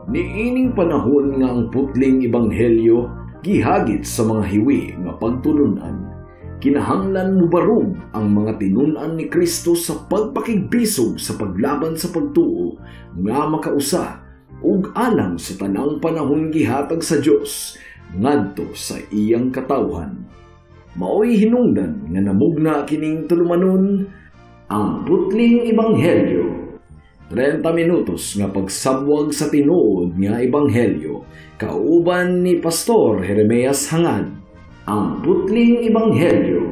Niining panahon nga ang putling ebanghelyo gihagit sa mga hiwi nga pagtulunan. Kinahanglan mubarog ang mga tinunan ni Kristo sa pagpakigbisog sa paglaban sa pagtuo nga makausa ug alang sa tanang panahon gihatag sa Dios ngadto sa iyang katawhan. Maoy hinungdan nga namugna kining tulumanon ang putling ebanghelyo. 30 minutos nga pagsabwag sa tinuod nga ebanghelyo kauban ni Pastor Jeremias Hangad. Ang putling ebanghelyo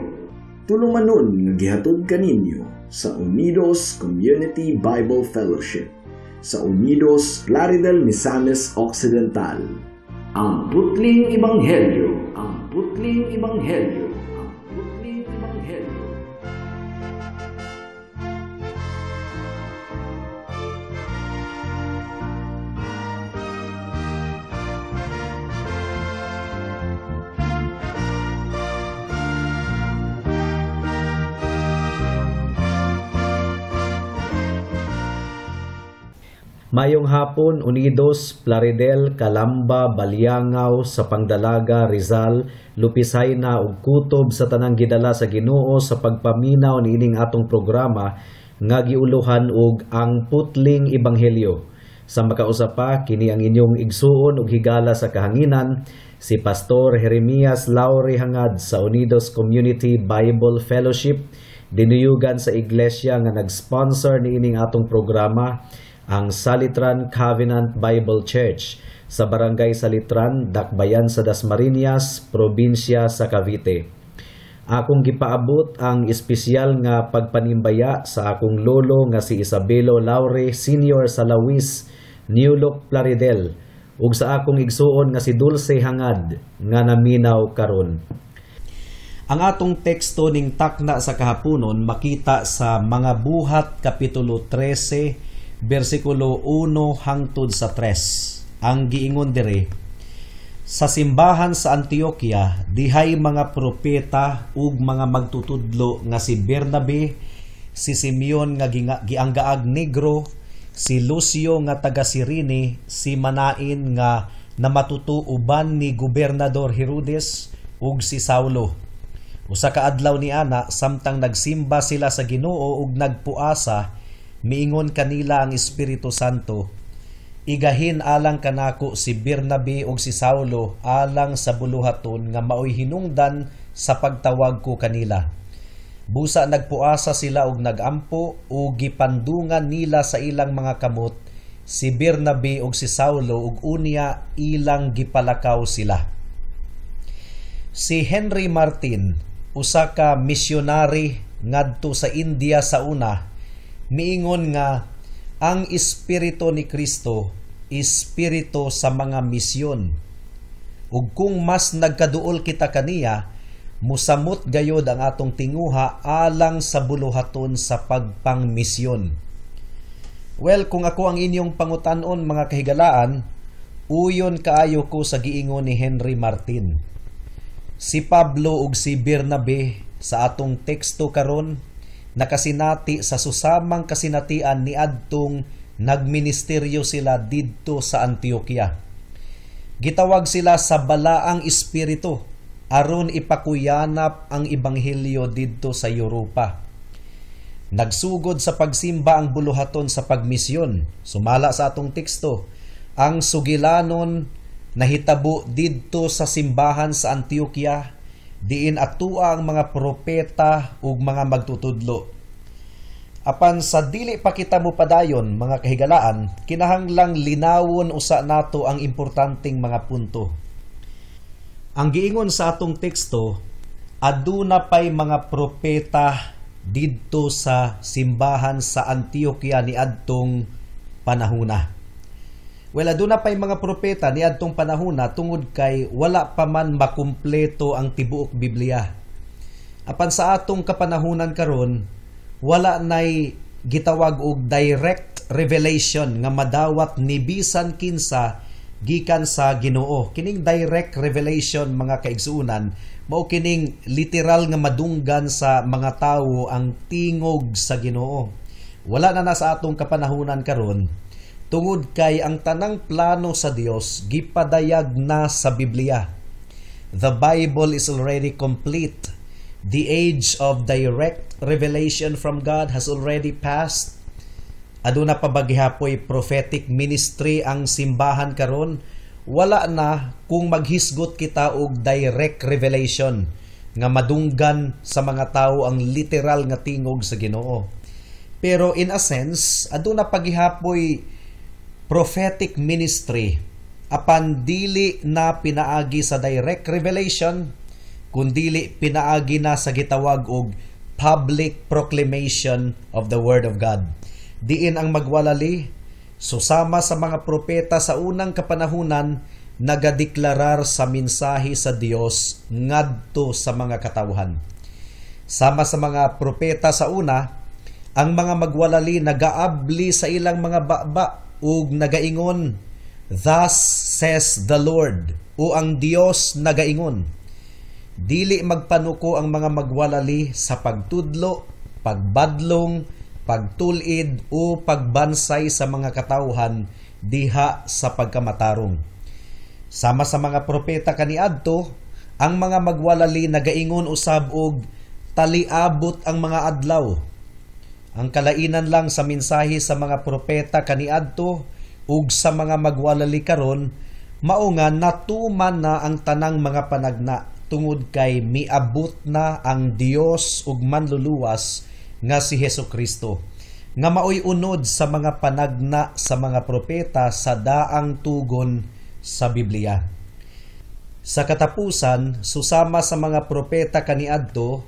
tulumanon nga gihatod kaninyo sa Unidos Community Bible Fellowship sa Unidos Plaridel, Misamis Occidental. Ang putling ebanghelyo, ang putling ebanghelyo, ang putling ebanghelyo. Mayong hapon, Unidos, Plaridel, Calamba, Baliangaw, sa Pangdalaga, Rizal, Lupisayna ug kutob sa tanang gidala sa Ginoo sa pagpaminaw niining atong programa nga giuluhan og ang putling ebanghelyo. Sa makausapa kini ang inyong igsuon ug higala sa kahanginan si Pastor Jeremias Laure Hangad sa Unidos Community Bible Fellowship, dinuyugan sa iglesia nga nag-sponsor niining atong programa, ang Salitran Covenant Bible Church sa Barangay Salitran, Dakbayan sa Dasmariñas, Probinsya sa Cavite. Akong gipaabot ang espesyal nga pagpanimbaya sa akong lolo nga si Isabelo Laure Sr. sa Lawis, New Look, Plaridel, ug sa akong igsuon nga si Dulce Hangad nga naminaw karon. Ang atong teksto ning takna sa kahaponon makita sa Mga Buhat Kapitulo 13 versikulo 1 hangtod sa 3. Ang giingon dire, sa simbahan sa Antioquia dihay mga propeta ug mga magtutudlo nga si Bernabe, si Simeon nga gianggaag Negro, si Lucio nga taga Cirene, si Manain nga namatuto uban ni Gobernador Herodes ug si Saulo. Usa ka adlaw ni ana samtang nagsimba sila sa Ginoo ug nagpuasa, miingon kanila ang Espiritu Santo, igahin alang kanako si Bernabe ug si Saulo alang sa buluhaton nga maoy hinungdan sa pagtawag ko kanila. Busa nagpuasa sila ug nagampo ug gipandungan nila sa ilang mga kamot si Bernabe ug si Saulo ug unya ilang gipalakaw sila. Si Henry Martin, usa ka misyonary ngadto sa India sa una, miingon nga ang Espiritu ni Kristo espiritu sa mga misyon. Ug kung mas nagkaduol kita kaniya, musamot gayod ang atong tinguha alang sa buluhaton sa pagpangmisyon. Well, kung ako ang inyong pangutanon mga kahigalaan, uyon kaayo ko sa giingon ni Henry Martin. Si Pablo ug si Bernabe sa atong teksto karon nakasinati sa susamang kasinatian ni adtong nagministeryo sila didto sa Antioquia. Gitawag sila sa balaang espiritu aron ipakuyanap ang ebanghelyo didto sa Europa. Nagsugod sa pagsimba ang buluhaton sa pagmisyon. Sumala sa atong teksto, ang sugilanon nahitabo didto sa simbahan sa Antioquia, diin atua ang mga propeta ug mga magtutudlo. Apan sa dili pa kita mo padayon mga kahigalaan, kinahanglang linawon usa nato ang importanteng mga punto. Ang giingon sa atong teksto, aduna pay mga propeta didto sa simbahan sa Antioquia ni adtong panahuna. Well, aduna pay mga propeta ni adtong panahuna tungod kay wala pa man makumpleto ang tibuok Biblia. Apan sa atong kapanahunan karon, wala nay gitawag og direct revelation nga madawat ni bisan kinsa gikan sa Ginoo. Kining direct revelation mga kaigsuunan mao kining literal nga madunggan sa mga tawo ang tingog sa Ginoo. Wala na sa atong kapanahunan karon tungod kay ang tanang plano sa Dios gipadayag na sa Biblia. The Bible is already complete. The age of direct revelation from God has already passed. Aduna pa ba gihapoy prophetic ministry ang simbahan karon? Wala na kung maghisgot kita og direct revelation nga madunggan sa mga tao ang literal nga tingog sa Ginoo. Pero in a sense, aduna pa gihapoy prophetic ministry apan dili na pinaagi sa direct revelation kundili pinaagi na sa gitawag og public proclamation of the Word of God. Diin ang magwalali, susama sa mga propeta sa unang kapanahunan nagadeklarar sa mensahe sa Dios ngadto sa mga katawhan. Sama sa mga propeta sa una, ang mga magwalali nagaabli sa ilang mga baba ug nagaingon, "Thus says the Lord," o ang Dios nagaingon. Dili magpanuko ang mga magwalali sa pagtudlo, pagbadlong, pagtulid o pagbansay sa mga katawhan diha sa pagkamatarong. Sama sa mga propeta kaniadto, ang mga magwalali nagaingon usab og taliabot ang mga adlaw. Ang kalainan lang sa mensahe sa mga propeta kaniadto ug sa mga magwalali karon mao nga natuman na ang tanang mga panagna tungod kay miabot na ang Dios ug manluluwas nga si Hesukristo nga maoy unod sa mga panagna sa mga propeta sa daang tugon sa Biblia. Sa katapusan, susama sa mga propeta kaniadto,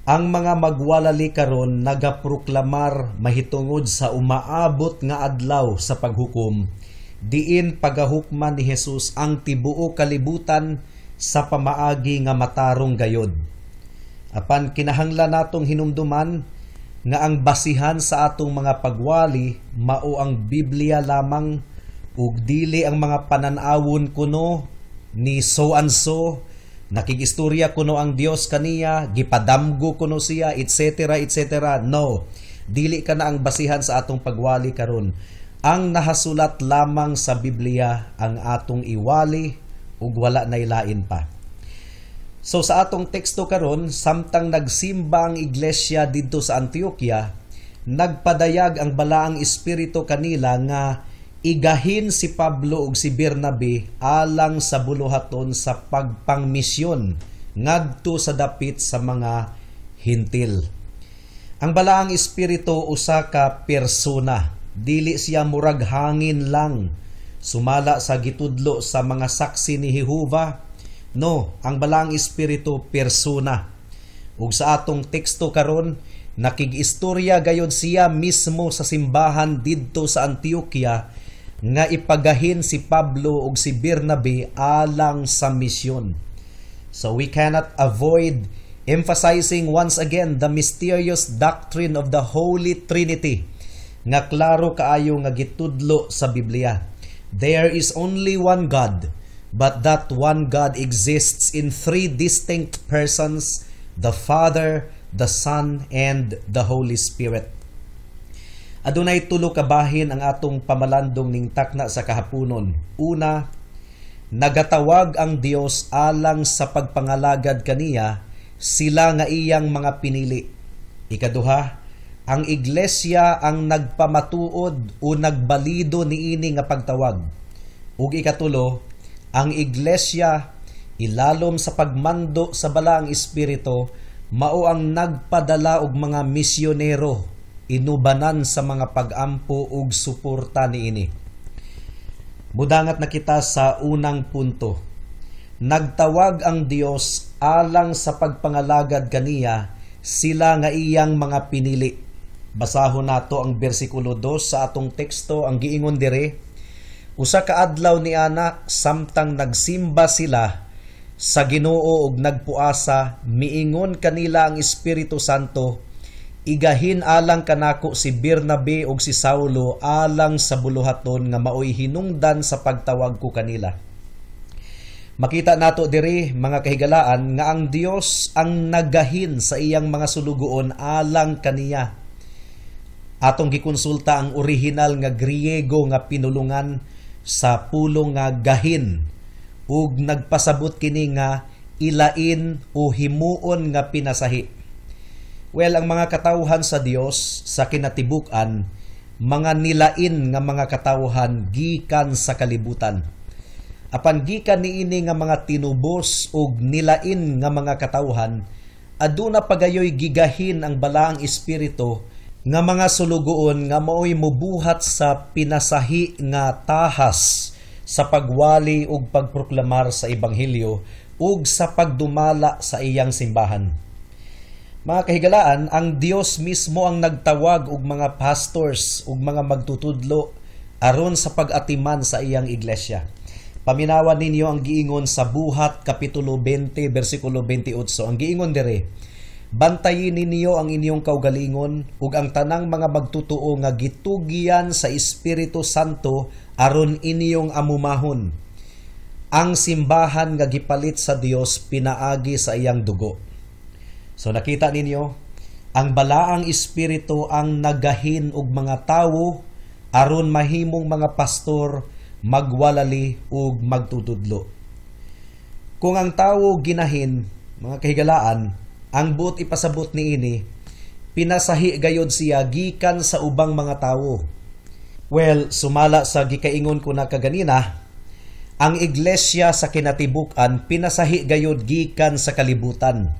ang mga magwalali karon nagaproklamar mahitungod sa umaabot nga adlaw sa paghukom, diin pagahukman ni Jesus ang tibuo kalibutan sa pamaagi nga matarong gayod. Apan kinahanglan natong hinumduman nga ang basihan sa atong mga pagwali mao ang Biblia lamang ug dili ang mga panan-awon kuno ni so and so. Nakigistorya kuno ang Dios kaniya, gipadamgo kuno siya, etc. etc. No, dili ka na ang basihan sa atong pagwali karon. Ang nahasulat lamang sa Biblia ang atong iwali ug wala nay lain pa. So sa atong teksto karon, samtang nagsimba ang iglesia didto sa Antioquia, nagpadayag ang balaang espiritu kanila nga igahin si Pablo ug si Bernabe alang sa buluhaton sa pagpangmisyon ngadto sa dapit sa mga Hintil. Ang balaang espiritu usa ka persona, dili siya murag hangin lang sumala sa gitudlo sa mga saksi ni Jehova. No, ang balaang espiritu persona. Ug sa atong teksto karon, nakig-istorya gayon siya mismo sa simbahan didto sa Antioquia nga ipagahin si Pablo ug si Bernabe alang sa misyon. So we cannot avoid emphasizing once again the mysterious doctrine of the Holy Trinity nga klaro kaayo nga gitudlo sa Biblia. There is only one God, but that one God exists in three distinct persons, the Father, the Son, and the Holy Spirit. Adunay tulo ka bahin ang atong pamalandong ning takna sa kahaponon. Una, nagatawag ang Dios alang sa pagpangalagad kaniya sila nga iyang mga pinili. Ikaduha, ang iglesia ang nagpamatuod o nagbalido niini nga pagtawag. Ug ikatulo, ang iglesia ilalom sa pagmando sa balaang espiritu mao ang nagpadala og mga misyonero inubanan sa mga pag-ampo ug suporta niini. Mudangat na kita sa unang punto. Nagtawag ang Dios alang sa pagpangalagad kaniya sila nga iyang mga pinili. Basahon nato ang bersikulo 2 sa atong teksto. Ang giingon dire, usa ka adlaw ni ana samtang nagsimba sila sa Ginoo ug nagpuasa, miingon kanila ang Espiritu Santo, igahin alang kanako si Bernabe ug si Saulo alang sa buluhaton nga maoy hinungdan sa pagtawag ko kanila. Makita nato diri mga kahigalaan nga ang Dios ang nagahin sa iyang mga sulugoon alang kaniya. Atong gikonsulta ang original nga Griego nga pinulungan sa pulong nga gahin ug nagpasabot kini nga ilain o himuon nga pinasahi. Well, ang mga katawhan sa Dios sa kinatibuk-an, mga nilain nga mga katawhan gikan sa kalibutan. Apan gikan niini nga mga tinubos ug nilain nga mga katawhan, aduna pagayoy gigahin ang balaang espiritu nga mga sulugoon nga maoy mobuhat sa pinasahi nga tahas sa pagwali ug pagproklamar sa ebanghelyo ug sa pagdumala sa iyang simbahan. Mga kahigalaan, ang Dios mismo ang nagtawag og mga pastors ug mga magtutudlo aron sa pag-atiman sa iyang iglesia. Paminawan ninyo ang giingon sa Buhat kapitulo 20 bersikulo 28. Ang giingon dire, bantayin ninyo ang inyong kaugalingon ug ang tanang mga magtutuo nga gitugian sa Espiritu Santo aron inyong amumahon. Ang simbahan nga gipalit sa Dios pinaagi sa iyang dugo. So nakita ninyo, ang balaang espiritu ang nagahin og mga tawo aron mahimong mga pastor, magwalali ug magtutudlo. Kung ang tawo ginahin, mga kahigalaan, ang buot ipasabot niini, pinasahi gayod siya gikan sa ubang mga tawo. Well, sumala sa gikaingon ko na kaganina, ang iglesia sa kinatibuk-an pinasahi gayod gikan sa kalibutan.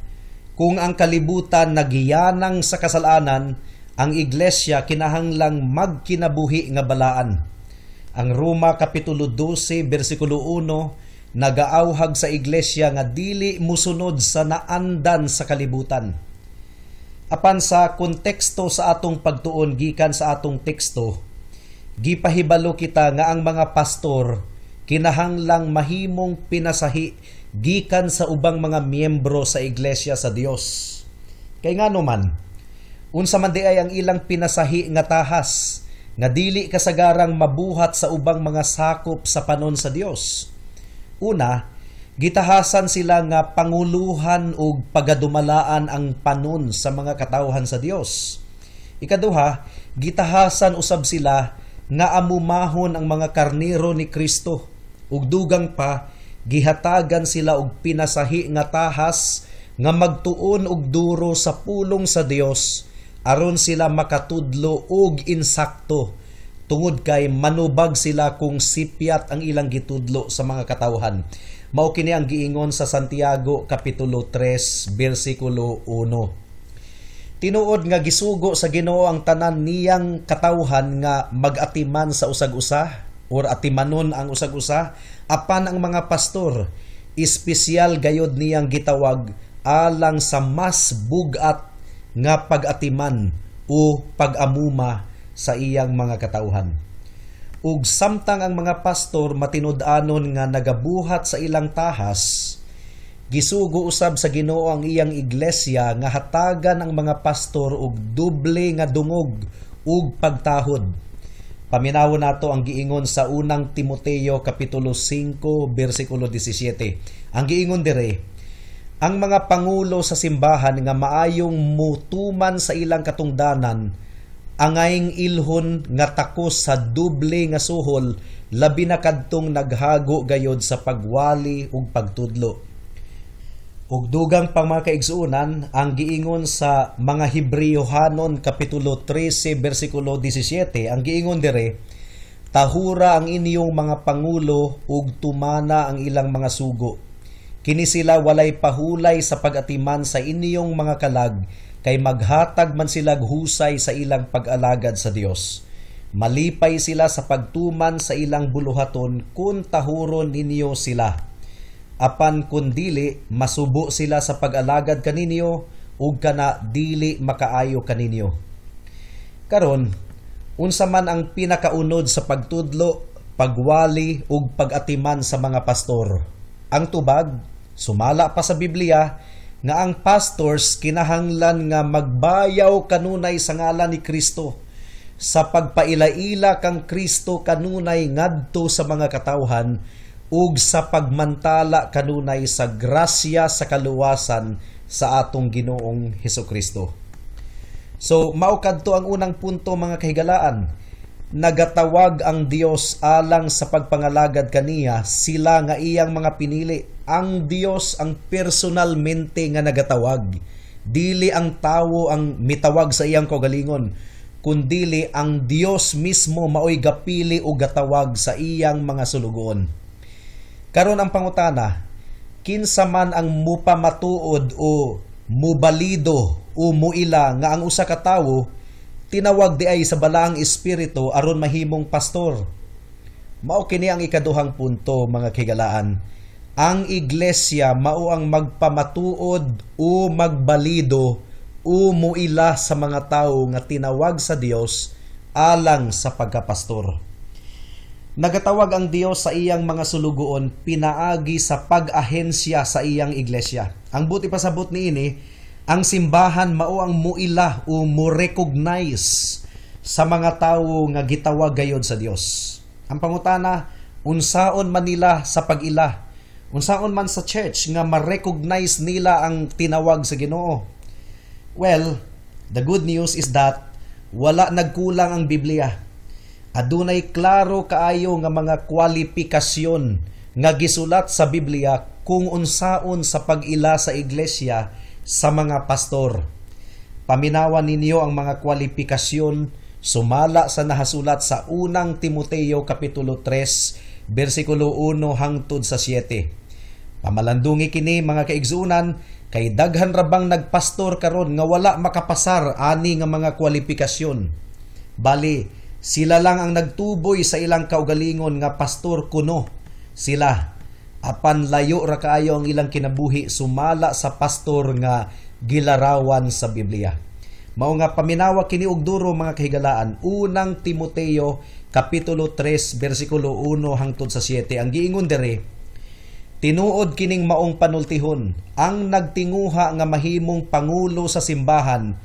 Kung ang kalibutan nagiyanang sa kasalanan, ang iglesia kinahanglang magkinabuhi nga balaan. Ang Roma kapitulo 12 bersikulo 1 nagaawhag sa iglesia nga dili musunod sa naandan sa kalibutan. Apan sa konteksto sa atong pagtuon gikan sa atong teksto, gipahibalo kita nga ang mga pastor kinahanglang mahimong pinasahi gikan sa ubang mga miyembro sa iglesia sa Dios. Kay ngano man, unsa man di ay ang ilang pinasahi nga tahas nga dili kasagarang mabuhat sa ubang mga sakop sa panon sa Dios. Una, gitahasan sila nga panguluhan ug pagadumalaan ang panon sa mga katawhan sa Dios. Ikaduha, gitahasan usab sila nga amumahon ang mga karnero ni Kristo. Ug dugang pa, gihatagan sila og pinasahi nga tahas nga magtuon og duro sa pulong sa Dios aron sila makatudlo og insakto tungod kay manubag sila kung sipyat ang ilang gitudlo sa mga katawhan. Mao kini ang giingon sa Santiago kapitulo 3 bersikulo 1. Tinuod nga gisugo sa Ginoo ang tanan niyang katawhan nga mag-atiman sa usag-usa or atimanon ang usag-usa, apan ang mga pastor espesyal gayod niyang gitawag alang sa mas bugat nga pag-atiman o pag-amuma sa iyang mga katawhan. Ug samtang ang mga pastor matinud-anon nga nagabuhat sa ilang tahas, gisugo usab sa Ginoo ang iyang iglesia nga hatagan ang mga pastor og doble nga dungog ug pagtahod. Paminaw nato ang giingon sa unang Timoteo kapitulo 5 bersikulo 17. Ang giingon dire, ang mga pangulo sa simbahan nga maayong mutuman sa ilang katungdanan, angayng ilhon nga takos sa doble nga suhol, labi na kadtong naghago gayod sa pagwali ug pagtudlo. Ug dugang pang mga kaigsuonan, ang giingon sa mga Hebreohanon kapitulo 13 bersikulo 17, ang giingon dire, tahura ang inyong mga pangulo ug tumana ang ilang mga sugo. Kini sila walay pahulay sa pag-atiman sa inyong mga kalag, kay maghatag man sila husay sa ilang pag-alagad sa Dios. Malipay sila sa pagtuman sa ilang buluhaton kung tahuron ninyo sila. Apan kun dili, masubo sila sa pag-alagad kaninyo ug kana dili makaayo kaninyo. Karon, unsa man ang pinakaunod sa pagtudlo, pagwali ug pag-atiman sa mga pastor? Ang tubag, sumala pa sa Biblia, nga ang pastors kinahanglan nga magbayaw kanunay sa ngalan ni Kristo, sa pagpailaila kang Kristo kanunay ngadto sa mga katawhan, ug sa pagmantala kanunay sa grasya sa kaluwasan sa atong Ginoong Hesukristo. So mao kadto ang unang punto mga kahigalaan. Nagatawag ang Dios alang sa pagpangalagad kaniya, sila nga iyang mga pinili. Ang Dios ang personalmente nga nagatawag. Dili ang tawo ang mitawag sa iyang kaugalingon, kundili ang Dios mismo maoy gapili o gatawag sa iyang mga sulugoon. Karon ang pangutana, kinsa man ang mupamatuod o mubalido o muila nga ang usa ka tawo tinawag di ay sa balaang espiritu aron mahimong pastor? Mao kini ang ikaduhang punto mga kahigalaan. Ang iglesia mao ang magpamatuod o magbalido o muila sa mga tao nga tinawag sa Dios alang sa pagkapastor. Nagatawag ang Dios sa iyang mga sulugoon pinaagi sa pag-ahensya sa iyang iglesia. Ang buti pasabot niini, ang simbahan mao ang muila o mo-recognize sa mga tao nga gitawag gayod sa Dios. Ang pangutana, unsaon man nila sa pag-ila? Unsaon man sa church nga ma-recognize nila ang tinawag sa Ginoo? Well, the good news is that wala nagkulang ang Biblia. Adunay klaro kaayo nga mga kwalifikasyon nga gisulat sa Biblia kung unsaon sa pag-ila sa iglesia sa mga pastor. Paminawan ninyo ang mga kwalifikasyon sumala sa nahasulat sa unang Timoteo kapitulo 3 bersikulo 1 hangtod sa 7. Pamalandungi kini mga kaigsunan, kay daghan rabang nagpastor karon nga wala makapasar ani nga mga kwalifikasyon. Bali, sila lang ang nagtuboy sa ilang kaugalingon nga pastor kuno. Sila, apan layo ra kaayo ang ilang kinabuhi sumala sa pastor nga gilarawan sa Biblia. Mao nga paminawa kini og duro mga kahigalaan, unang Timoteo kapitulo 3 bersikulo 1 hangtod sa 7. Ang giingon dere, tinuod kining maong panultihon, ang nagtinguha nga mahimong pangulo sa simbahan,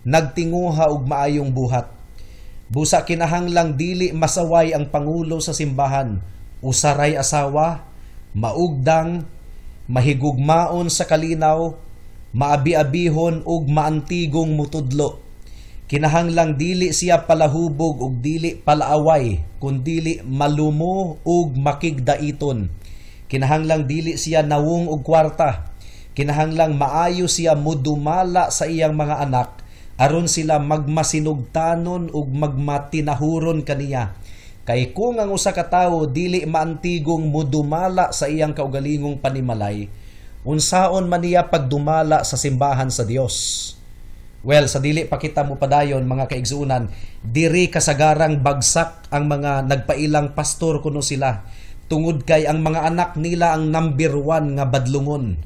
nagtinguha og maayong buhat. Busa kinahanglang dili masaway ang pangulo sa simbahan, usaray asawa, maugdang, mahigugmaon sa kalinaw, maabi-abihon ug maantigong mutudlo. Kinahanglang dili siya palahubog ug dili palaaway, kundili malumo ug makigdaiton. Kinahanglang dili siya nawong og kwarta. Kinahanglang maayo siya mudumala sa iyang mga anak aron sila magmasinugtanon ug magmatinahuron kaniya. Kay kung ang usa ka tawo dili maantigong mudumala sa iyang kaugalingong panimalay, unsaon man niya pagdumala sa simbahan sa Dios? Well, sa dili pa kita mo padayon mga kaigsuunan, diri kasagarang bagsak ang mga nagpailang pastor kuno sila. Tungod kay ang mga anak nila ang number 1 nga badlungon.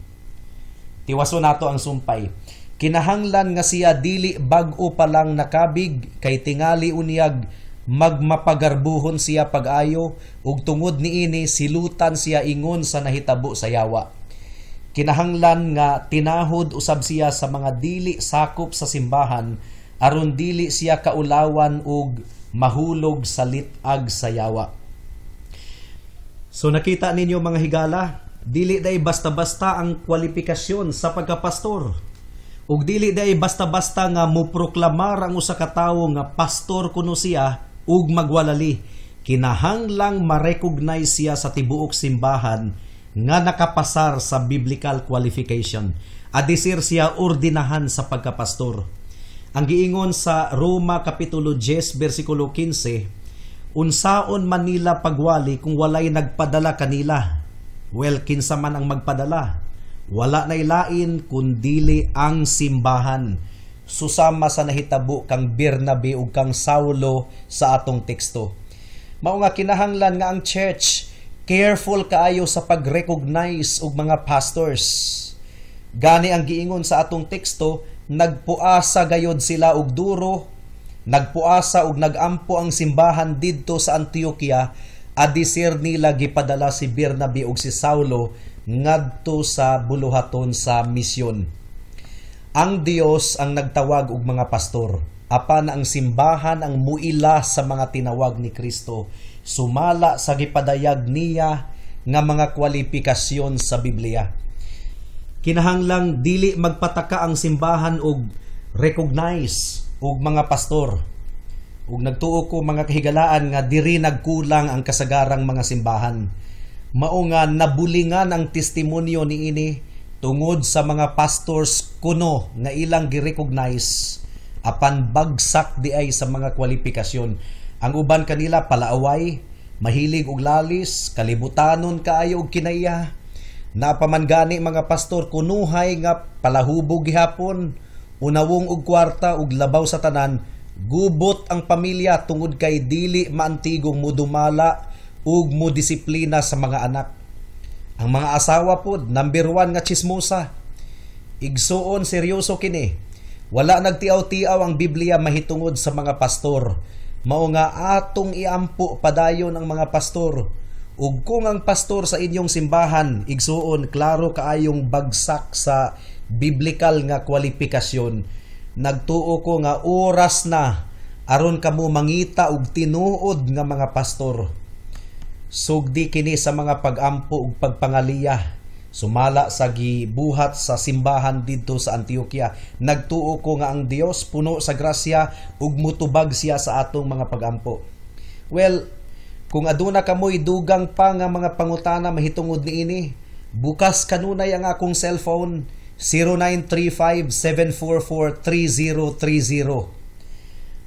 Tiwaso nato ang sumpay. Kinahanglan nga siya dili bag-o pa lang nakabig, kay tingali unyag magmapagarbuhon siya pag-ayo, ug tungod niini silutan siya ingon sa nahitabo sa yawa. Kinahanglan nga tinahod usab siya sa mga dili sakop sa simbahan, aron dili siya kaulawan ug mahulog sa litag sa yawa. So nakita ninyo mga higala, dili day basta-basta ang kwalifikasyon sa pagkapastor. Ug dili day basta-basta nga moproklamar ang usa ka tawo nga pastor kuno siya ug magwalali. Kinahanglang ma-recognize siya sa tibuok simbahan nga nakapasar sa biblical qualification. Adisir siya ordinahan sa pagkapastor. Ang giingon sa Roma kapitulo 10 bersikulo 15, unsaon man nila pagwali kung walay nagpadala kanila? Well, kinsa man ang magpadala? Wala nay lain kundili ang simbahan. Susama sa nahitabo kang Bernabe ug kang Saulo sa atong teksto. Mao nga kinahanglan nga ang church careful kaayo sa pag-recognize og mga pastors. Gani ang giingon sa atong teksto, nagpuasa gayod sila og duro, nagpuasa ug nagampo ang simbahan didto sa Antioquia, adisir nila gipadala si Bernabe ug si Saulo ngadto sa buluhaton sa misyon. Ang Dios ang nagtawag og mga pastor, apan ang simbahan ang muila sa mga tinawag ni Kristo, sumala sa gipadayag niya nga mga kwalifikasyon sa Biblia. Kinahanglang dili magpataka ang simbahan og recognize ug mga pastor. Ug nagtuo ko mga kahigalaan nga diri nagkulang ang kasagarang mga simbahan. Mao nga nabulingan ang testimonyo niini tungod sa mga pastors kuno nga ilang gi-recognize apan bagsak di ay sa mga kwalifikasyon. Ang uban kanila palaaway, mahilig og lalis, kalibutanon kaayo og kinaiya. Napamangani mga pastor kunuhay nga palahubog gihapon, unawong og kwarta ug labaw sa tanan, gubot ang pamilya tungod kay dili maantigong mudumala ug modisiplina sa mga anak. Ang mga asawa pod number 1 nga chismosa. Igsuon seryoso kini. Wala nagtiaw-tiaw ang Biblia mahitungod sa mga pastor. Mao nga atong iampo padayon ang mga pastor. Ug kung ang pastor sa inyong simbahan igsuon klaro kaayong bagsak sa biblikal nga kwalifikasyon, nagtuo ko nga oras na aron kamo mangita og tinuod nga mga pastor. Sugdi kini sa mga pagampo ug pagpangaliya sumala sa gibuhat sa simbahan didto sa Antioquia. Nagtuo ko nga ang Dios puno sa grasya ug mutubag siya sa atong mga pagampo. Well, kung aduna kamoy dugang pa nga mga pangutana mahitungod niini, bukas kanunay ang akong cellphone 0935-744-3030.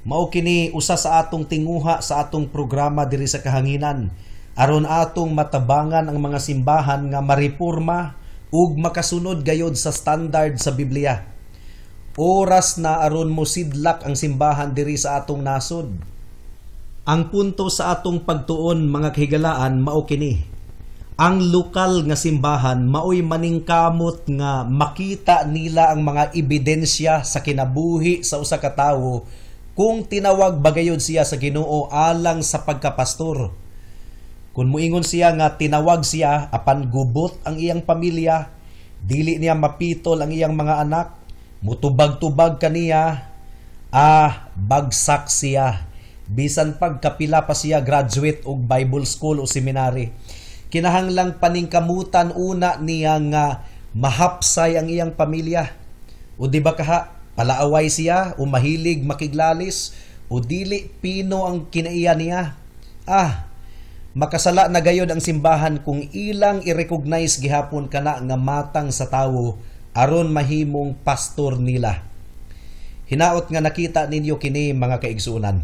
Mao kini usa sa atong tinguha sa atong programa diri sa kahanginan aron atong matabangan ang mga simbahan nga mareporma ug makasunod gayod sa standard sa Biblia. Oras na aron mo sidlak ang simbahan diri sa atong nasod. Ang punto sa atong pagtuon mga kahigalaan mao kini. Ang lokal nga simbahan maoy maningkamot nga makita nila ang mga ebidensya sa kinabuhi sa usa ka tawo kung tinawag bagayod siya sa Ginoo alang sa pagkapastor. Kung muingon siya nga tinawag siya apan gubot ang iyang pamilya, dili niya mapitol ang iyang mga anak, mutubag-tubag kaniya, bagsak siya. Bisan pagkapila pa siya graduate og Bible school o seminary. Kinahanglang paningkamutan una niya nga mahapsay ang iyang pamilya. O di ba kaha, palaaway siya o mahilig makiglalis o dili pino ang kinaiya niya. Makasala na gayod ang simbahan kung ilang i-recognize gihapon kana nga matang sa tawo aron mahimong pastor nila. Hinaot nga nakita ninyo kini mga kaigsunan.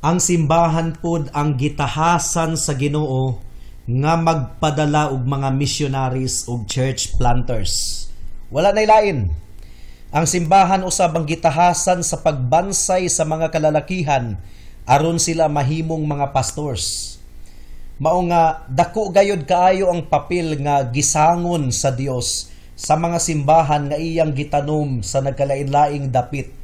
Ang simbahan pod ang gitahasan sa Ginoo nga magpadala og mga missionaries ug church planters. Wala nay lain. Ang simbahan usab ang gitahasan sa pagbansay sa mga kalalakihan aron sila mahimong mga pastors. Mao nga dako gayod kaayo ang papel nga gisangon sa Dios sa mga simbahan nga iyang gitanom sa nagkalain-laing dapit.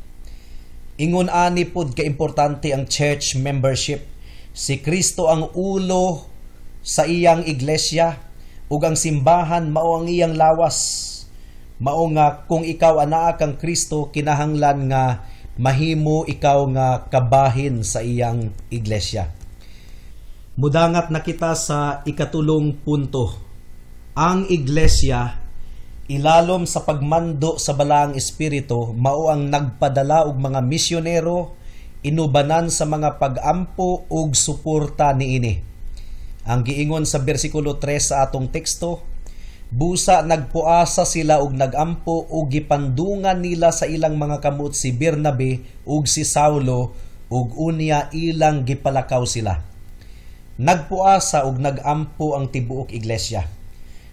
Ingon ani pod ka importante ang church membership. Si Kristo ang ulo sa iyang iglesia ug ang simbahan mao ang iyang lawas. Mao nga kung ikaw anaa kang Kristo kinahanglan nga mahimo ikaw nga kabahin sa iyang iglesia. Mudangat na kita sa ikatulong punto. Ang iglesia, ilalom sa pagmando sa balaang espiritu, mao ang nagpadala og mga misyonero, inubanan sa mga pag-ampo ug suporta niini. Ang giingon sa bersikulo 3 sa atong teksto, busa nagpuasa sila og nagampo ug gipandungan nila sa ilang mga kamot si Bernabe ug si Saulo ug unya ilang gipalakaw sila. Nagpuasa ug nagampo ang tibuok iglesia.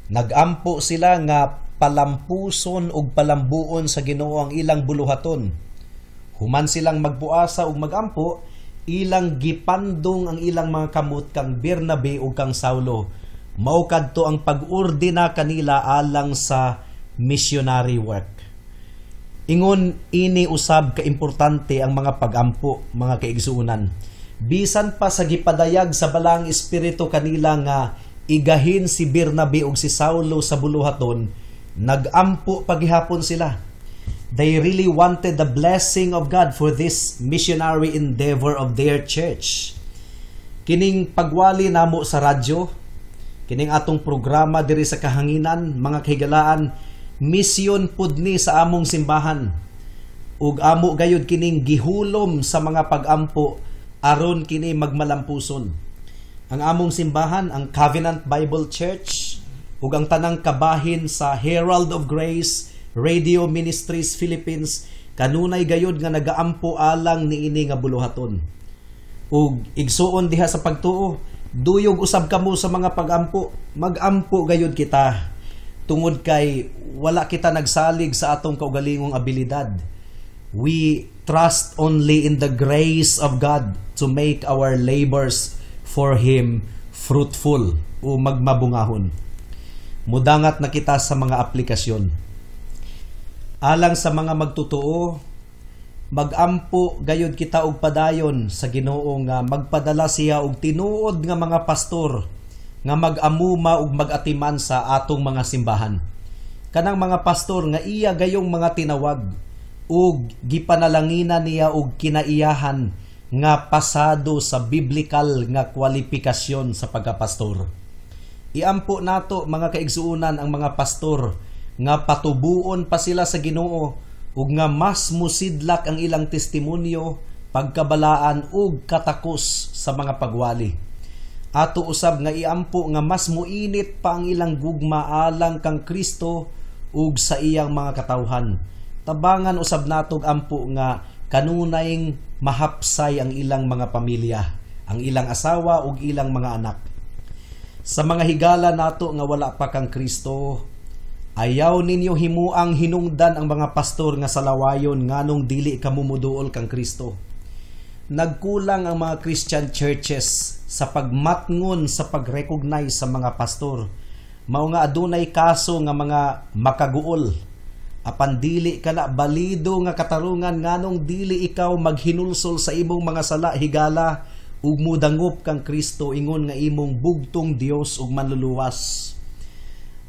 Nagampo sila nga palampuson ug palambuon sa Ginoo ang ilang buluhaton. Human silang magpuasa ug magampo, ilang gipandong ang ilang mga kamot kang Bernabe ug kang Saulo. Mao kadto ang pag-ordina kanila alang sa missionary work. Ingon ini usab ka importante ang mga pagampo, mga kaigsuunan. Bisan pa sa gipadayag sa balang espiritu kanila nga igahin si Bernabe ug si Saulo sa buluhaton, nagampo pagihapon sila. They really wanted the blessing of God for this missionary endeavor of their church. Kining pagwali namo sa radyo, kining atong programa diri sa kahanginan, mga kahigalaan, misyon pud ni sa among simbahan. ug amo gayud kining gihulom sa mga pag-ampo aron kini magmalampuson. Ang among simbahan, ang Covenant Bible Church, ug ang tanang kabahin sa Herald of Grace Radio Ministries Philippines, kanunay gayud nga nagaampo alang niini nga buluhaton. Ug igsuon diha sa pagtuo, duyog usab kamo sa mga pag-ampo, mag-ampo gayud kita. Tungod kay wala kita nagsalig sa atong kaugalingong abilidad. We trust only in the grace of God to make our labors for Him fruitful o magmabungahon. Mudangat na kita sa mga aplikasyon. Alang sa mga magtutuo, magampo gayud kita og padayon sa Ginoo nga magpadala siya og tinuod nga mga pastor nga mag-amuma ug mag-atiman sa atong mga simbahan. Kanang mga pastor nga iya gayong mga tinawag ug gipanalanginan niya og kinaiyahan nga pasado sa biblical nga kwalifikasyon sa pagkapastor. Iampo nato mga kaigsuunan ang mga pastor nga patubuon pa sila sa Ginoo ug nga mas musidlak ang ilang testimonyo, pagkabalaan ug katakos sa mga pagwali. Ato usab nga iampo nga mas muinit pa ang ilang gugma alang kang Kristo ug sa iyang mga katawhan. Tabangan usab natog ampo nga kanunayng mahapsay ang ilang mga pamilya, ang ilang asawa ug ilang mga anak. Sa mga higala nato nga wala pa kang Kristo, ayaw ninyo himuang hinungdan ang mga pastor nga salawayon nganong dili kamumuduol kang Kristo. Nagkulang ang mga Christian churches sa pagmatngon sa pag-recognize sa mga pastor. Mao nga adunay kaso nga mga makaguol. Apan dili ka na balido nga katarungan nganong dili ikaw maghinulsol sa imong mga sala higala ug mudangop kang Kristo ingon nga imong bugtong Dios ug manluluwas.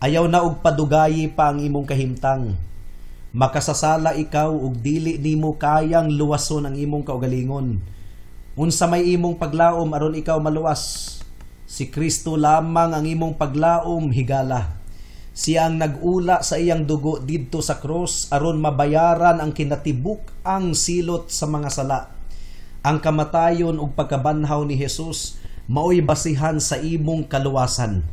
Ayaw na og padugayi pa ang imong kahimtang. Makasasala ikaw ug dili nimo kayang luwason ang imong kaugalingon. Unsa may imong paglaom aron ikaw maluwas? Si Kristo lamang ang imong paglaom higala. Siya ang nag-ula sa iyang dugo didto sa cross aron mabayaran ang kinatibuk ang silot sa mga sala. Ang kamatayon ug pagkabanhaw ni Jesus maoy basihan sa imong kaluwasan.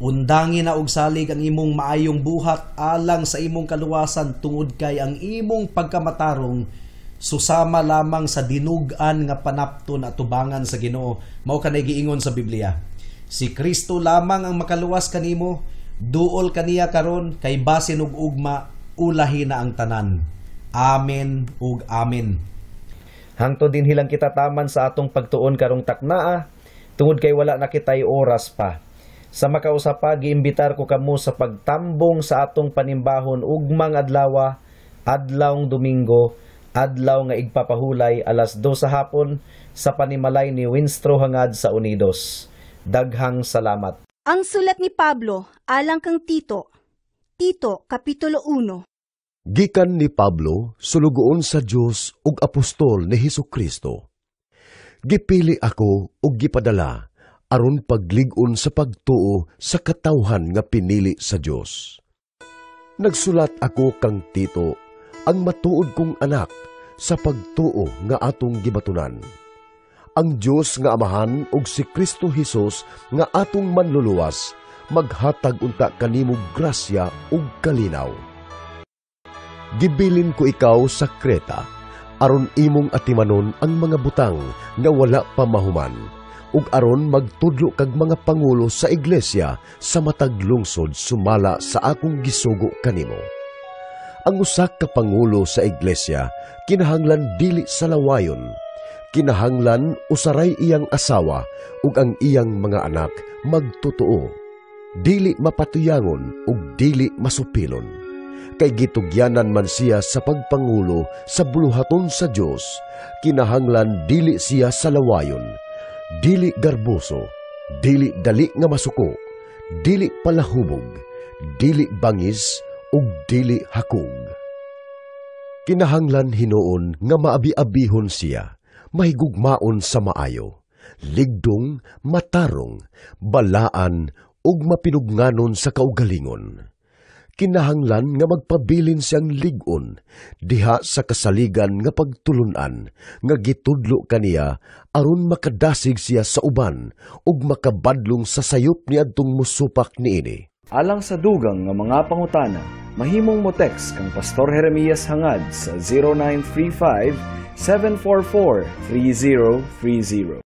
Undangin na og salig ang imong maayong buhat alang sa imong kaluwasan tungod kay ang imong pagkamatarong susama lamang sa dinug-an nga panapton at tubangan sa Ginoo. Mao kanay giingon sa Biblia. Si Kristo lamang ang makaluwas kanimo, duol kaniya karon kay basin ug ugma ulahi na ang tanan. Amen ug amen. Hangtod din hilang kita taman sa atong pagtuon karong taknaa tungod kay wala na kitay oras pa. Sa makausapa giimbitar ko kamo sa pagtambong sa atong panimbahon ugmang adlaw, adlawng Domingo, adlaw nga igpapahulay alas 2 sa hapon sa panimalay ni Winstro hangad sa Unidos. Daghang salamat. Ang sulat ni Pablo alang kang Tito. Tito, Kapitulo 1. Gikan ni Pablo, sulugoon sa Dios ug apostol ni Hesukristo. Gipili ako ug gipadala aron paglig-on sa pagtuo sa katawhan nga pinili sa Dios. Nagsulat ako kang Tito, ang matuod kong anak sa pagtuo nga atong gibatunan. Ang Dios nga Amahan ug si Kristo Jesus nga atong manluluwas maghatag unta kanimo grasya ug kalinaw. Gibilin ko ikaw sa Kreta aron imong atimanon ang mga butang nga wala pa mahuman ug aron magtudlo kag mga pangulo sa iglesia sa matag lungsod sumala sa akong gisugo kanimo. Ang usa ka pangulo sa iglesia kinahanglan dili sa lawayon, kinahanglan usaray iyang asawa ug ang iyang mga anak magtotoo, dili mapatuyangon ug dili masupilon. Kay gitugyanan man siya sa pagpangulo sa buluhaton sa Dios, kinahanglan dili siya sa lawayon, dili garboso, dili dali nga masuko, dili palahubog, dili bangis ug dili hakog. Kinahanglan hinuon nga maabi-abihon siya, mahigugmaon sa maayo, ligdong, matarong, balaan ug mapinugnanon sa kaugalingon. kinahanglan nga magpabilin siyang ligon diha sa kasaligan nga pagtulunan nga gitudlo kaniya aron makadasig siya sa uban ug makabadlong sa sayop niadtong musupak niini. Alang sa dugang nga mga pangutana, mahimong mo text kang Pastor Jeremias hangad sa 0935-744-3030.